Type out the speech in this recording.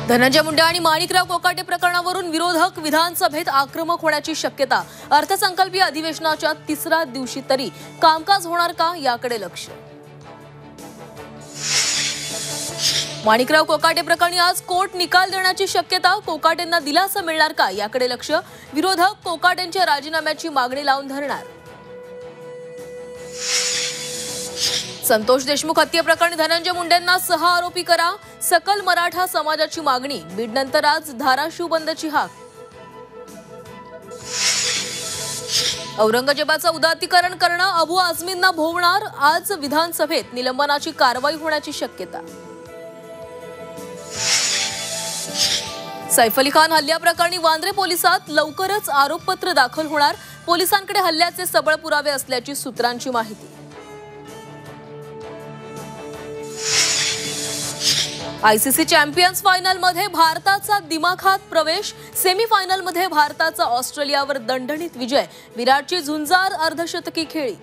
धनंजय मुंडे आणि माणिकराव कोकाटे प्रकरणावरून विरोधक विधानसभेत आक्रमक होण्याची शक्यता। अर्थसंकल्पीय अधिवेशनाच्या तिसऱ्या दिवशी तरी कामकाज होणार का याकडे लक्ष। माणिकराव कोकाटे प्रकरणी आज कोर्ट निकाल देण्याची शक्यता। कोकाटेंना दिलासा मिळणार का याकडे लक्ष। विरोधक कोकाटेंच्या राजीनाम्याची मागणी लावून धरणार। संतोष देशमुख हत्येप्रकरणी धनंजय मुंडेंना सह आरोपी करा। सकल मराठा समाजाची मागणी। बीडनंतर आज धाराशिव बंदची हाक। औरंगजेबाचं उदात्तीकरण करणं अबू आझमींना भोवणार। आज विधानसभेत निलंबनाची कारवाई होण्याची शक्यता। सैफ अली खान हल्ल्याप्रकरणी वांद्रे पोलिसात लवकरच आरोपपत्र दाखल होणार। पोलिसांकडे हल्ल्याचे सबळ पुरावे असल्याची सूत्रांची माहिती। आयसीसी चॅम्पियन्स फायनलमध्ये भारताचा दिमाखात प्रवेश। सेमीफायनलमध्ये भारताचा ऑस्ट्रेलियावर दणदणीत विजय। विराटची झुंजार अर्धशतकी खेळी।